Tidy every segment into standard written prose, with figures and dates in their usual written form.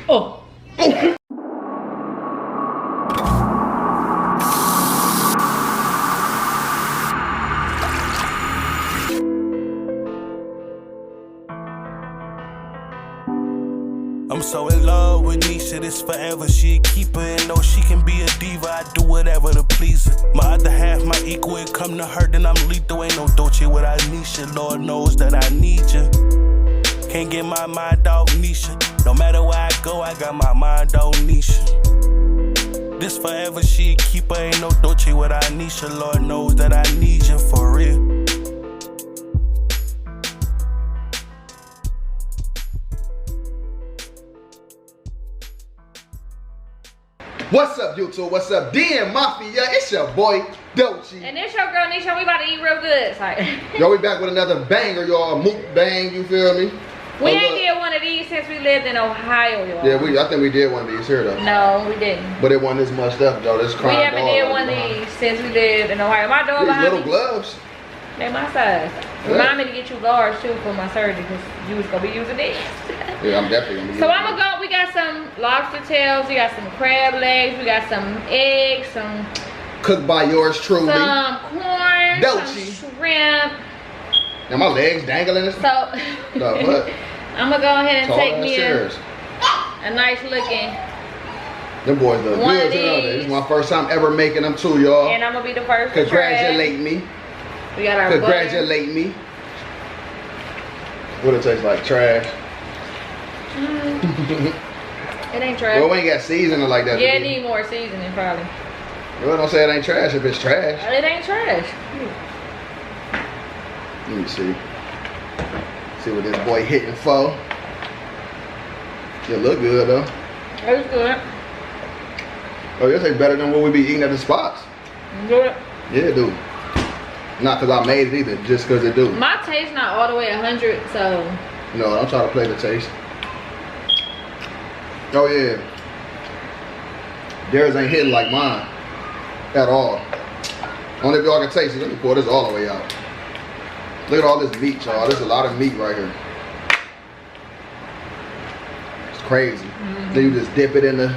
Oh. I'm so in love with NESHA, this forever. She a keeper and know she can be a diva. I do whatever to please her. My other half, my equal, it come to her, then I'm lethal. Ain't no DOLCE without NESHA. Lord knows that I need you. Can't get my mind off NESHA. No matter where I go, I got my mind on NESHA. This forever, she a keeper. Ain't no DOLCE without NESHA. Lord knows that I need you for real. What's up, YouTube? What's up, DM Mafia? It's your boy, DOLCE. And it's your girl, NESHA. We about to eat real good. Sorry. Yo, we back with another banger, y'all. Mook bang, you feel me? We ain't did one of these since we lived in Ohio, y'all. Yeah, I think we did one of these here, though. No, we didn't. But it wasn't this much stuff, though. This crime. We haven't did one of these since we lived in Ohio. My dog These behind little me, gloves. they my size. Yeah. Remind me to get you guards, too, for my surgery, because you was going to be using these. Yeah, I'm definitely going to be So I'm going to go. We got some lobster tails. We got some crab legs. We got some eggs. Some cooked by yours truly. Some corn. DOLCE. Some shrimp. And my legs dangling and stuff. So What? I'm going to go ahead and Tall take ass me chairs. a nice looking. Them boys look One good of today. these. This is my first time ever making them too, y'all. And I'm going to be the first to Congratulate me. try. We got our Congratulate me. What it tastes like? Trash. It ain't trash. Well, we ain't got seasoning like that. Yeah, it need more seasoning probably. Well, don't say it ain't trash if it's trash. It ain't trash. Let me see. See what this boy hitting for. It look good though. It was good. Oh, this ain't better than what we be eating at the spots. Good. Yeah, it do. Not because I made it either, just because it do. My taste not all the way 100, so. No, don't try to play the taste. Oh yeah. Theirs ain't hitting like mine. At all. Only if y'all can taste it. Let me pour this all the way out. Look at all this meat, y'all. There's a lot of meat right here. It's crazy. Then you just dip it in the,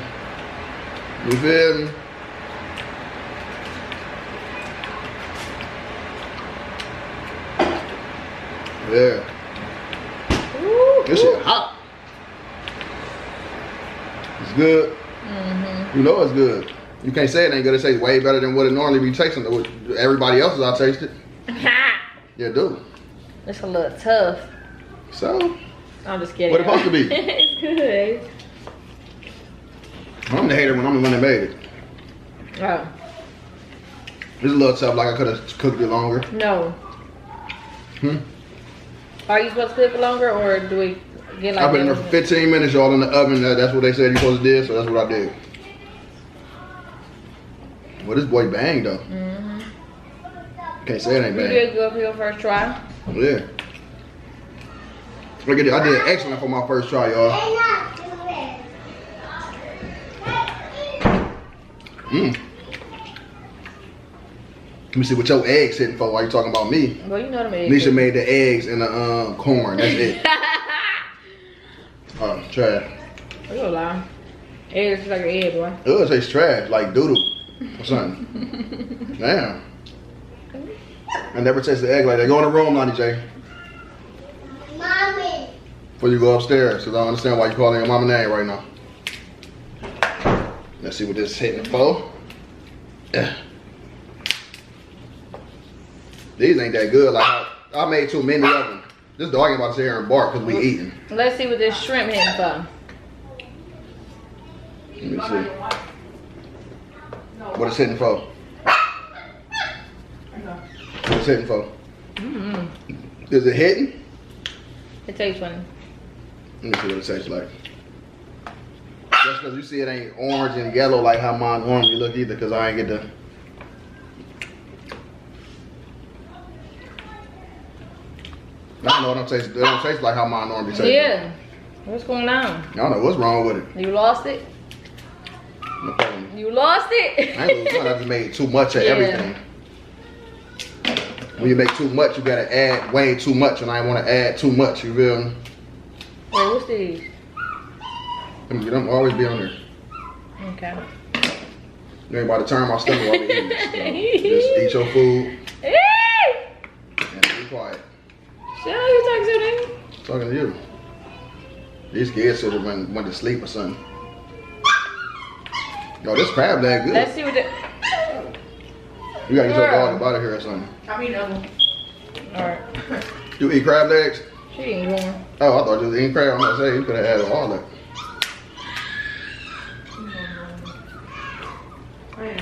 you feel me? Yeah. Ooh, This shit hot. It's good. You know it's good. You can't say it ain't good. It tastes way better than what it normally be tasting. Everybody else's I taste it. Yeah, do. It's a little tough. So, I'm just kidding. what it supposed to be? It's good. I'm the hater when I'm the one that made it. Oh. It's a little tough, like I could have cooked it longer. No. Are you supposed to cook it longer, or do we get like? I've been in there for 15 minutes, y'all, in the oven. That's what they said you're supposed to do, so that's what I did. Well, this boy banged though. Can't say it ain't You bang. did good for your first try. Yeah. Look at it. I did excellent for my first try, y'all. Let me see what your eggs hitting for while you talking about me. Well, you know them eggs. NESHA made the eggs and the corn. That's it. Oh, trash. You a lie. Eggs is like an egg, boy. It tastes trash, like doodle or something. Damn. I never tasted egg like that. Go in the room, Lonnie J. Mommy. Before you go upstairs, because I don't understand why you're calling your mama name right now. Let's see what this is hitting for. Yeah. These ain't that good. Like I made too many of them. This dog ain't about to sit here and bark because we eating. Let's see what this shrimp hitting for. Let me see. What it's hitting for? What it's hitting for? Is it hitting? It tastes funny. Let me see what it tastes like. Just because you see it ain't orange and yellow like how mine normally look either, because I ain't get the. I don't know. It don't taste like how mine normally tastes. Yeah. What's going on? I don't know what's wrong with it. You lost it? No problem. You lost it? I ain't lose none. I just made too much of everything. When you make too much, you gotta add way too much, and I want to add too much. You feel me? Wait, what's these? Them always be on there. Okay. You ain't about to turn my stomach while we eating this. Just eat your food and be quiet. Shut up, you talking to me? Talking to you. These kids should have went to sleep or something. Yo, this crab leg good. Let's see what the... You gotta get your dog out of here or something. I mean, alright. You eat crab legs? She ain't going. Oh, I thought you was eating crab. I'm gonna say you could have had all that.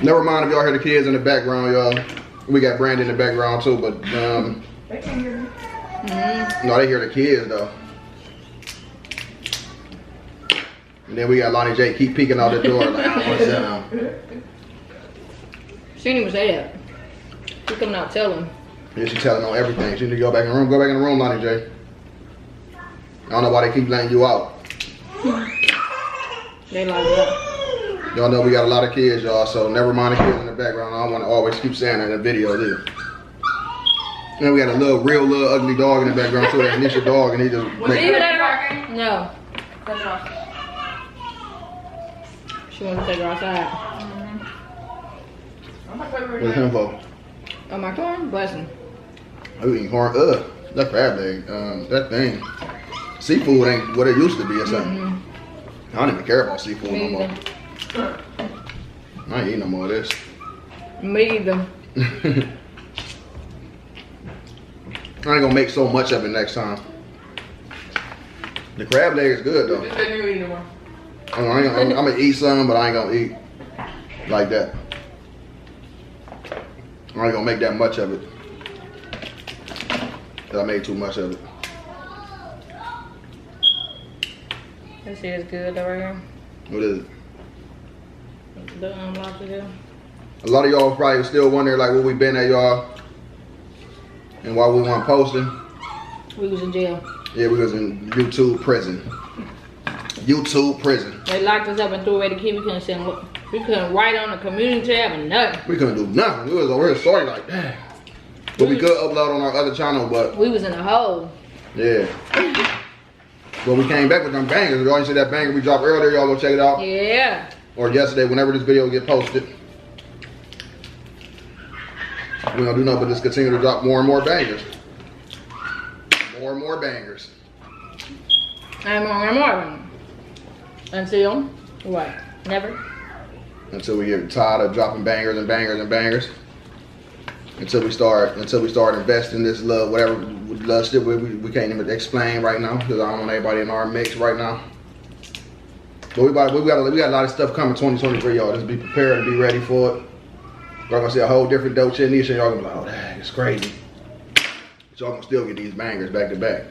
Never mind if y'all hear the kids in the background, y'all. We got Brandon in the background too, but They can't hear me. no, they hear the kids though. And then we got Lonnie J keep peeking out the door like, I don't want to sit down. She didn't even say that. She coming out telling. Yeah, she telling on everything. She need to go back in the room. Go back in the room, Lonnie J. I don't know why they keep letting you out. They like that. Y'all know we got a lot of kids, y'all, so never mind the kids in the background. I don't want to always keep saying that in the video, do you? And we got a real little ugly dog in the background too, that NESHA dog, and he just Leave it at her. No. Cut it off. She wants to take her outside. What's him for? Oh, my corn? Bless him. I'm eating corn. That crab leg, that thing. Seafood ain't what it used to be or something. I don't even care about seafood no more. I ain't eating no more of this. Me either. I ain't gonna make so much of it next time. The crab leg is good though. I'm gonna eat some, but I ain't gonna eat like that. I ain't gonna make that much of it. Cause I made too much of it. This is good though right here. What is it? The unlocked it. A lot of y'all probably still wondering like where we been at, y'all, and why we weren't posting. We was in jail. Yeah, we was in YouTube prison. YouTube prison. They locked us up and threw away the key. We couldn't send. We couldn't write on the community tab or nothing. We couldn't do nothing. We was over here sorry like that. But we could upload on our other channel, but we was in a hole. yeah. But we came back with them bangers. Y'all see that banger we dropped earlier? Y'all go check it out. Yeah. Or yesterday, whenever this video get posted. We're gonna do nothing but just continue to drop more and more bangers. More and more bangers. And more. Until what? Never. Until we get tired of dropping bangers and bangers and bangers. Until we start investing this love, whatever love shit we can't even explain right now because I don't want anybody in our mix right now. But we got a lot of stuff coming 2023, y'all. Just be prepared and be ready for it. Y'all gonna see a whole different DolceAndNesha, and y'all gonna be like, oh dang, it's crazy. But y'all gonna still get these bangers back to back.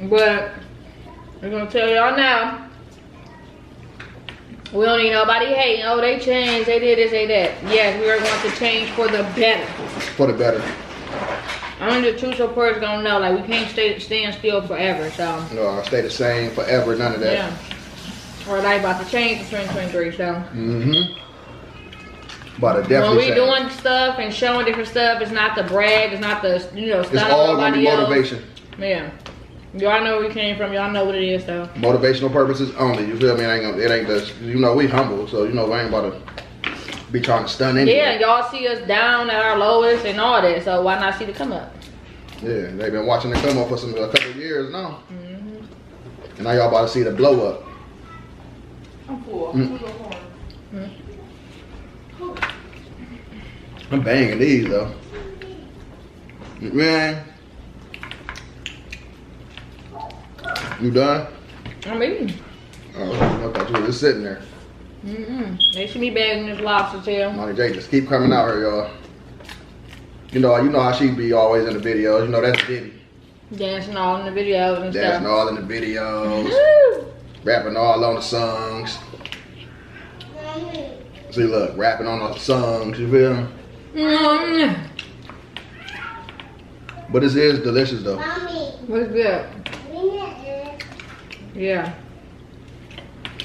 But we're gonna tell y'all now. We don't need nobody hating. Oh, they changed. They did this, they that. Yes, we are going to change for the better. For the better. Only the true supporters gonna know. Like we can't stand still forever. So. No, stay the same forever. None of that. Yeah. Or they about to change for 2023. So. About to definitely. When we doing stuff and showing different stuff, it's not the brag. It's not the stuff. It's all gonna be motivation. Else. Yeah. Y'all know where we came from. Y'all know what it is, though. Motivational purposes only. You feel me? It ain't just, you know, we humble, so you know we ain't about to be trying to stun anybody. Yeah, y'all see us down at our lowest and all that, so why not see the come up? Yeah, they've been watching the come up for a couple of years now. And now y'all about to see the blow up. I'm full. I'm banging these though. Man. You done? I'm eating. Oh, I thought you were just sitting there. They see me bagging this lobster tail. Monty J, just keep coming out here, y'all. You know how she be always in the videos. You know that's Diddy. Dancing all in the videos and stuff. Dancing all in the videos. Rapping all on the songs. See, look, rapping on the songs. You feel me? But this is delicious though. What's good? Yeah.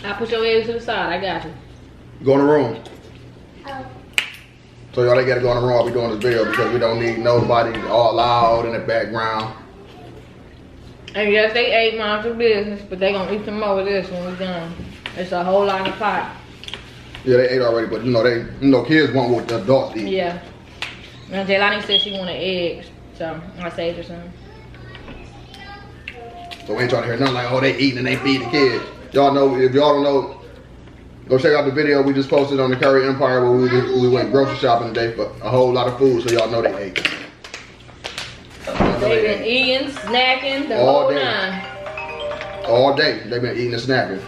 I put your legs to the side. I got you. Go in the room. So y'all ain't gotta go in the room while we doing this video because we don't need nobody all loud in the background. And yes, they ate Mom's business, but they gonna eat some more of this when we're done. It's a whole lot of pot. Yeah, they ate already, but you know, kids want what the adults eat. Yeah. And Jelani said she wanted eggs, so I saved her some. So we ain't trying to hear nothing like, oh, they eating and they feed the kids. Y'all know, if y'all don't know, go check out the video we just posted on the Curry Empire where we went grocery shopping today for a whole lot of food, so y'all know they ate. They've been eating, snacking, the all whole day. nine. All day, they've been eating and snacking.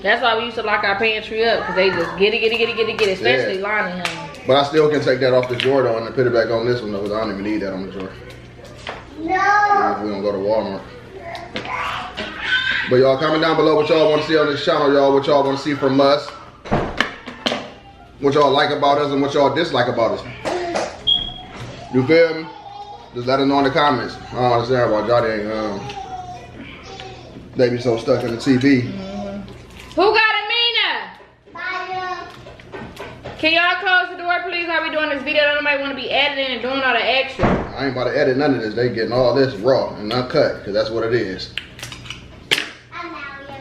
That's why we used to lock our pantry up, because they just get it, especially Lonnie, honey. But I still can take that off the drawer though and put it back on this one though, because I don't even need that on the drawer. No. We don't go to Walmart. But y'all comment down below what y'all want to see on this channel, y'all. What y'all want to see from us. What y'all like about us and what y'all dislike about us. You feel me? Just let us know in the comments. I don't understand why y'all they be so stuck in the TV. Who got Amina? Can y'all close the door, please? While we doing this video, nobody want to be editing and doing all the extra. I ain't about to edit none of this. They getting all this raw and uncut, because that's what it is.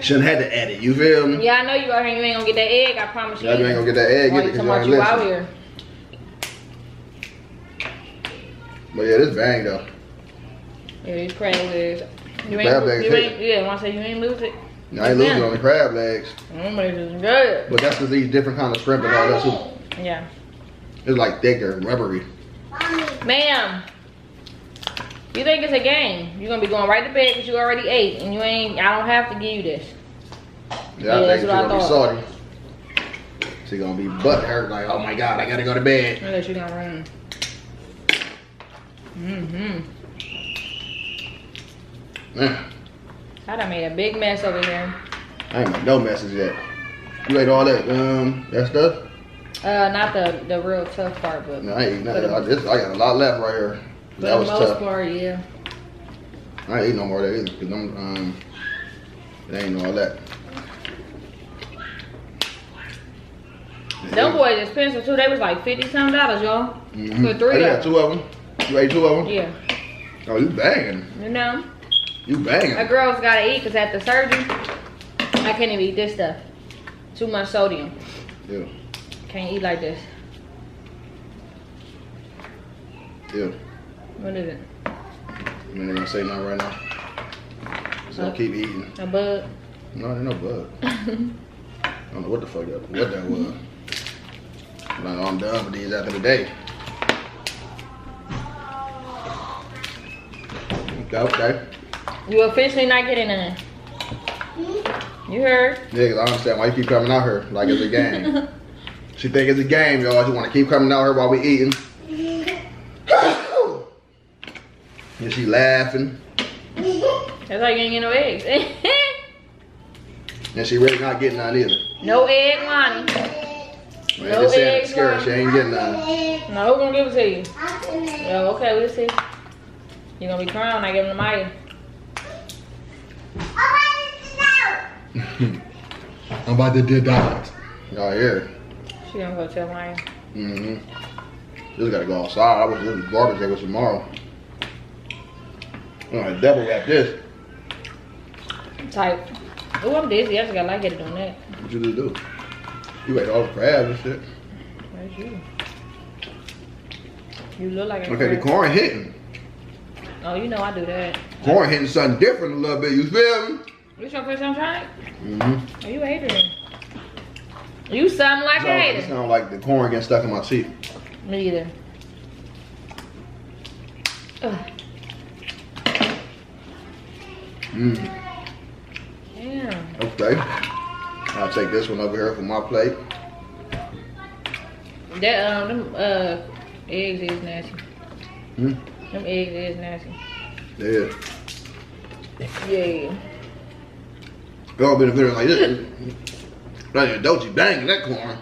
Shouldn't have to edit, you feel me? Yeah, I know you out here. You ain't gonna get that egg. I promise you. Yeah, you ain't gonna get that egg. Get it, because you ain't out listen. here. But yeah, this bang though. Yeah, these crab legs. You Crab legs ain't. Yeah, when I say you ain't lose it. I ain't losing on the crab legs. It's good. But that's because these different kind of shrimp and all that too. Yeah. It's like thicker and rubbery. Ma'am, you think it's a game? You're gonna be going right to bed because you already ate, and you ain't. I don't have to give you this. Yeah, I think she's gonna be salty. She's gonna be butt hurt. Like, oh my god, I gotta go to bed. Unless you're gonna run. Man, I done made a big mess over here. I ain't made no messes yet. You ate all that stuff? Not the real tough part, but No, I ain't eat nothing. I got a lot left right here. That was for the most tough. part, yeah. I ain't eat no more of that either, because it ain't all that. Them boys expensive too. They was like $50-something, y'all. For 3 Oh, yeah, of them. 2 of them. You ate 2 of them? Yeah. Oh, you banging. You know? You banging. A girl's gotta eat because at the surgery, I can't even eat this stuff. Too much sodium. Yeah. Can't eat like this. Yeah. What is it? I'm not gonna say nothing right now. So keep eating. A bug? No, there's no bug. I don't know what the fuck that was. Like, I'm done with these after the day. Okay. You officially not getting none. You heard? Yeah, cause I understand why you keep coming out here like it's a game. She think it's a game, y'all. She wanna keep coming out here while we eating. And she laughing. That's why you ain't getting no eggs. And she really not getting none either. No egg, Lonnie. Man, No just saying eggs, it's scary. Lonnie. She ain't getting none. No, who gonna give it to you? Yeah, okay, we'll see. You gonna be crying when I give them to Maya. I'm about to do that. Y'all hear? She gonna go tell Maya. Just gotta go outside. I was looking garbage day was tomorrow. I'm gonna double wrap this. Type. Oh, I'm dizzy. I just got lightheaded on that. What you just do? You ate all the crabs and shit. Where's you? You look like a Okay, the crab. corn hitting. Oh, you know I do that. Corn hitting something different a little bit. You feel me? You your first time trying? Mm-hmm. Are you a hater? You something like a It hater. sound like the corn getting stuck in my teeth. Me either. Ugh. Damn. Okay. I'll take this one over here for my plate. That them eggs is nasty. Hmm? Them eggs is nasty. Yeah. Yeah. Y'all been in a video like this. Like a Dolce banging that corn.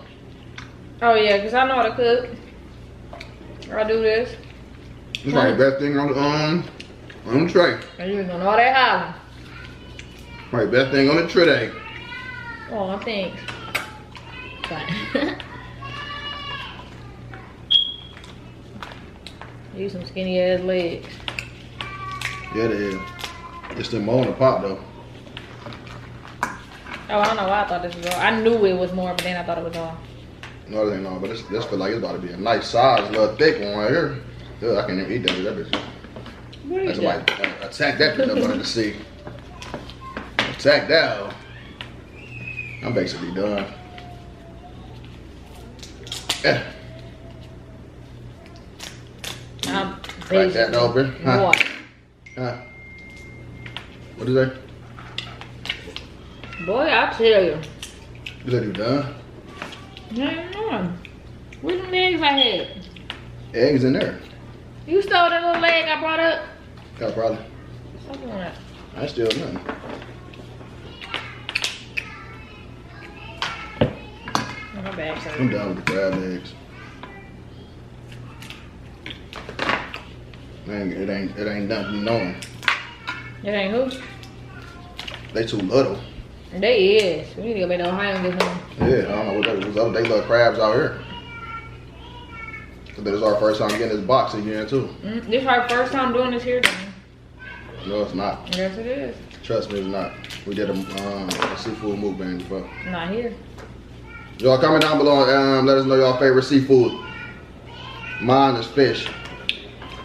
Oh yeah, cause I know how to cook. I do this. It's like the best thing on the tray. And you was doing all that hollering. Right, best thing on the tray. Oh, thanks. Fine. You some skinny ass legs. Yeah, it is. It's the more in the pot though. Oh, I don't know why I thought this was all. I knew it was more, but then I thought it was all. No, it ain't all. But this feel like it's about to be a nice size, little thick one right here. Ugh, I can't even eat that bitch. That's like attack that bitch up under the sea. Attack that. Hoe. I'm basically done. Yeah. I'm Crack that open. Huh? What? Huh? What is that? Boy, I tell you. You said you done? No. Where's them eggs I had? Eggs in there. You stole that little leg I brought up? Yeah, probably. Stop doing that. I still nothing. Oh, my bad, sorry. I'm done with the crab eggs. Man, it ain't nothing knowing. It ain't who? They too little. They is. We need to go back to Ohio and get some. Yeah, I don't know what that was. They love crabs out here. But it's our first time getting this box again too. This is our first time doing this here, then. No, it's not. Yes, it is. Trust me, it's not. We did a seafood mukbang before. Not here. Y'all comment down below and let us know y'all favorite seafood. Mine is fish.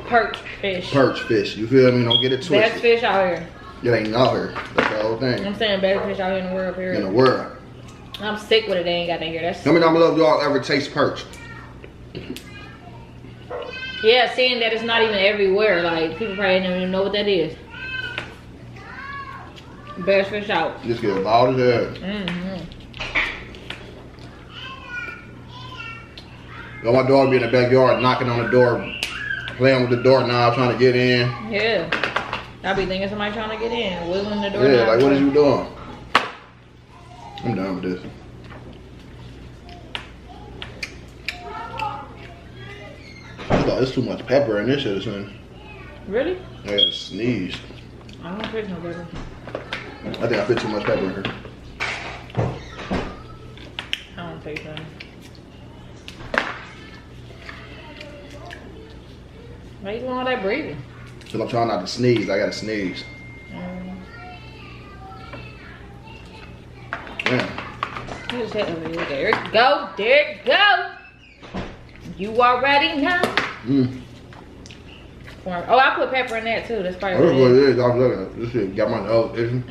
Perch fish. Perch fish. You feel me? Don't get it twisted. Best fish out here. It ain't out here. That's the whole thing. I'm saying best fish out here in the world, period. In the world. I'm sick with it. They ain't got that here. That's Comment down below if y'all ever taste perch. yeah, seeing that it's not even everywhere. Like people probably don't even know what that is. Best fish out. Just get loud as hell. Yo, my dog be in the backyard knocking on the door, playing with the doorknob, trying to get in. Yeah. I be thinking somebody trying to get in, wiggling the door. Yeah, like what is you doing? I'm done with this. There's too much pepper in this shit, son. Really? I gotta sneeze. I don't taste no pepper. I think I put too much pepper in here. I don't taste nothing. Why you doing all that breathing? Cause I'm trying not to sneeze. I gotta sneeze. Yeah. You just hit over here. There it go. There it go. You already know. Oh, I put pepper in that too. That's probably That's what it is. I was looking at this shit. Got my nose itching.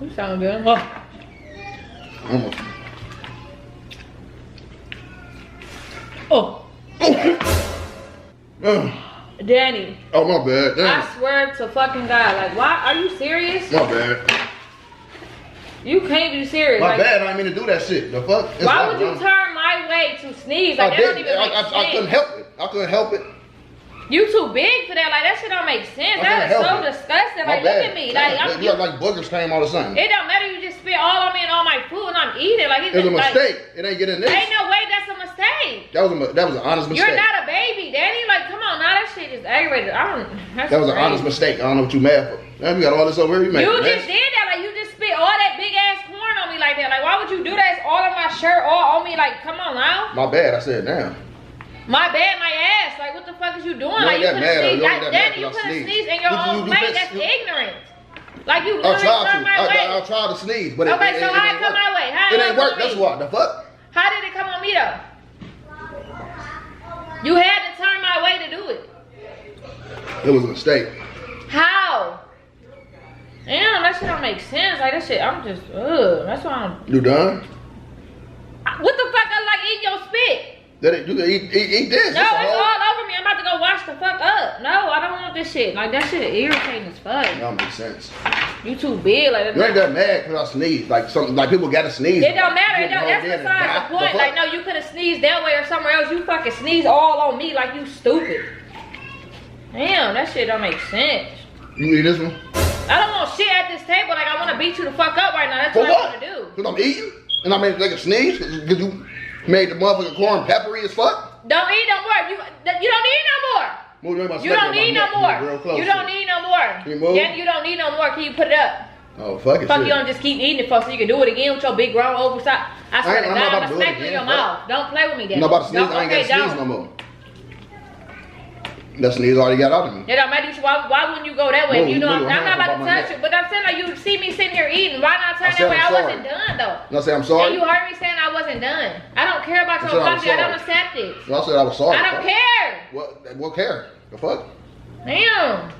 You sound good. Huh. Almost. Oh. Danny. Oh, my bad. Damn. I swear to fucking God. Like, why? Are you serious? My bad. You can't be serious. My like, bad. I didn't mean to do that shit. The fuck? It's why like, would you turn my way to sneeze? Like, that don't even make sense. I couldn't help it. I couldn't help it. You too big for that. Like, that shit don't make sense. That is so disgusting. Like, look at me. Like, you look like boogers came all of a sudden. It don't matter. You just spit all on me and all my food and I'm eating. Like, It was a mistake. It ain't getting this. Ain't no way that's a mistake. That was an honest mistake. You're not a baby, Danny. Like, come on. Now that shit is aggravated. That was an honest mistake. I don't know what you mad for. Now you got all this over here. You just did that. Like, you just spit all that big ass corn on me like that. Like, why would you do that? It's all on my shirt, all on me. Like, come on now. My bad. I said now. My bad, my ass. Like, what the fuck is you doing? You like, you ain't that mad, sneeze. though. You ain't that mad Danny, you 'cause I couldn't sneezed. sneeze in your own plate. That's ignorant. Like, you literally turned my way. I tried to sneeze, but okay, so how it come my way? How it ain't work. That's what. The fuck? How did it come on me though? You had to turn my way to do it. It was a mistake. How? Damn, that shit don't make sense. Like, that shit, I'm just, that's why I'm. You done? What the fuck? I like eat your spit. You can eat this. No, it's all over me. I'm about to go wash the fuck up. No, I don't want this shit. Like, that shit is irritating as fuck. That don't make sense. You too big. Like, you ain't that mad because I sneezed. Like something, like people gotta sneeze. It don't matter. That's besides the point. Like, no, you could have sneezed that way or somewhere else. You fucking sneeze all on me like you stupid. Damn, that shit don't make sense. You need this one? I don't want shit at this table. Like, I want to beat you the fuck up right now. That's what I want to do. Because I'm eating? And I made like a sneeze? Because you made the motherfucking corn peppery as fuck? Don't eat no more. You don't need no more. You don't need no more. You don't need no more. Yeah, you don't need no more. Can you put it up? Oh, fuck it. Fuck, you don't just keep eating it for so you can do it again with your big grown oversized. I swear to God, I'm gonna smack you in your mouth. Don't play with me, Daddy. I'm not about to sneeze. I ain't got to sneeze no more. That sneeze already got out of me. It don't matter. Why wouldn't you go that way? You know, I'm not about to touch it, but I'm saying like you see me sitting here eating. Why not turn that way? I wasn't done though. No, I say I'm sorry. And you heard me saying I wasn't done. I don't care about your apology. I don't accept it. No, I said I was sorry. I don't care. What care? The fuck? Damn.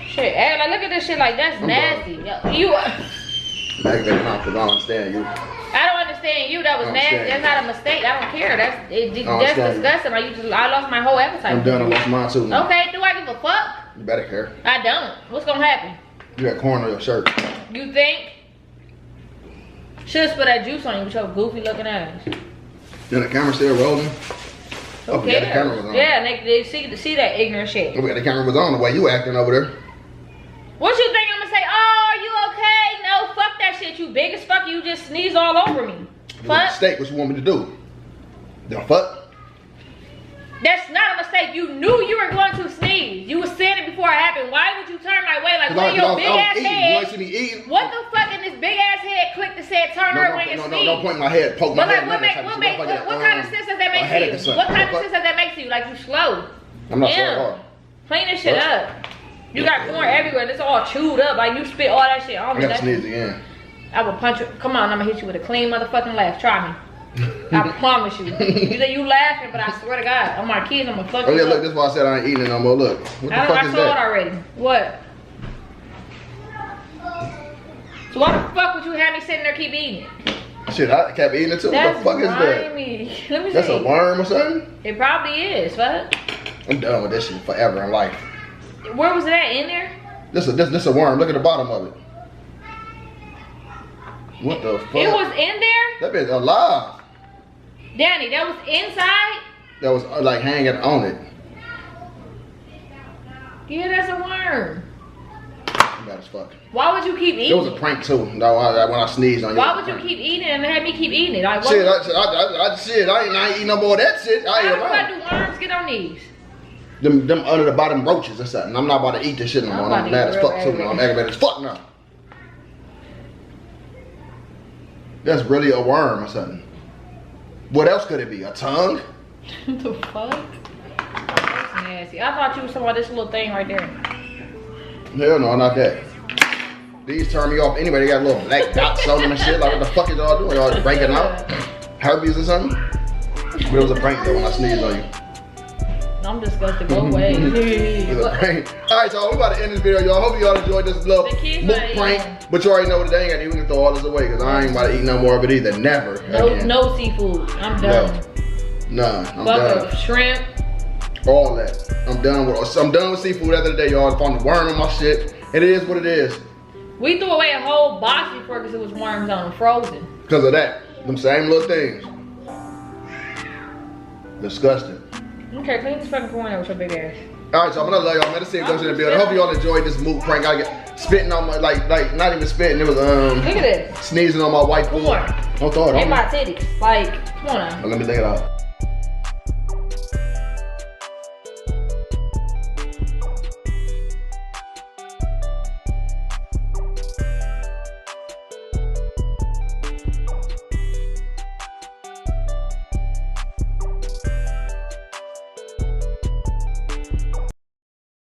Shit, like look at this shit like that's nasty. You. Aggravated now because I don't understand you. I don't understand you. That was nasty. That's not a mistake. I don't care. That's disgusting. Like I lost my whole appetite. I'm done. I lost mine too. Now. Okay, do I give a fuck? You better care. I don't. What's gonna happen? You got corn on your shirt. You think? Should spill that juice on you with your goofy looking ass. Then the camera still rolling. Oh, Okay. the camera was on. Yeah, they see that ignorant shit. Oh, the camera was on the way you acting over there. What you think I'm gonna say? Oh, are you okay? No, fuck that shit. You big as fuck. You just sneeze all over me. Fuck. Mistake. What you want me to do? The fuck? That's not a mistake. You knew you were going to sneeze. You were saying it before it happened. Why would you turn my way? Like, when your big ass head. You want to see me eating? What the fuck in this big ass head click that said turn her when you sneeze? No, don't point my head. Poke my head. What kind of sense does that make to you? What kind of sense does that make to you? Like, you slow. I'm not slow. Clean this shit up. You got corn everywhere. It's all chewed up. Like, you spit all that shit on me. I gotta sneeze again. I will punch you. Come on, I'm gonna hit you with a clean motherfucking laugh. Try me. I promise you. You say you laughing, but I swear to God, on my kids, I'm gonna fuck you. Oh yeah, look, this is why I said I ain't eating it no more. Look. What the fuck is that? I saw it already. What? So why the fuck would you have me sitting there keep eating it? Shit, I kept eating it too. What the fuck is that? Let me see. That's a worm or something? It probably is, fuck. I'm done with this shit forever in life. Where was it at? In there? This a worm. Look at the bottom of it. What the fuck? It was in there? That bitch alive. Danny, that was inside? That was like hanging on it. Yeah, that's a worm. I'm bad as fuck. Why would you keep eating it? It was a prank too. No, when I sneezed on you. Why would you keep eating it and have me keep eating it? Like, shit, I ain't eating no more of that shit. How the fuck do worms get on these? Them under the bottom roaches or something. I'm not about to eat this shit no more. I'm mad as fuck too now. I'm aggravated as fuck now. That's really a worm or something. What else could it be? A tongue? What the fuck? That's nasty. I thought you was talking about this little thing right there. Hell no, not that. These turn me off anyway. They got little black dots on them and shit. Like, what the fuck is y'all doing? Y'all breaking out? Herpes or something? But it was a prank though when I sneezed on you. I'm disgusted. Go away. It was a prank. Alright, y'all, we about to end this video, y'all. Hope y'all enjoyed this little mook prank. But you already know what they ain't got to do. We can throw all this away because I ain't about to eat no more of it either. Never. No seafood. I'm done. None. I'm done. Shrimp. All that. I'm done with seafood the other day, y'all. I found a worm in my shit. It is what it is. We threw away a whole box before because it was worms on them, frozen. Because of that. Them same little things. Disgusting. Okay, clean this fucking corn out with your big ass. Alright, so I'm gonna love y'all, man. This is Ghost in the building. I hope y'all enjoyed this mook prank. I get spitting on my, like, not even spitting. It was, look at this. Sneezing on my white food. Corn. Don't throw it on me. In my titties. Like, come on now. Let me take it out.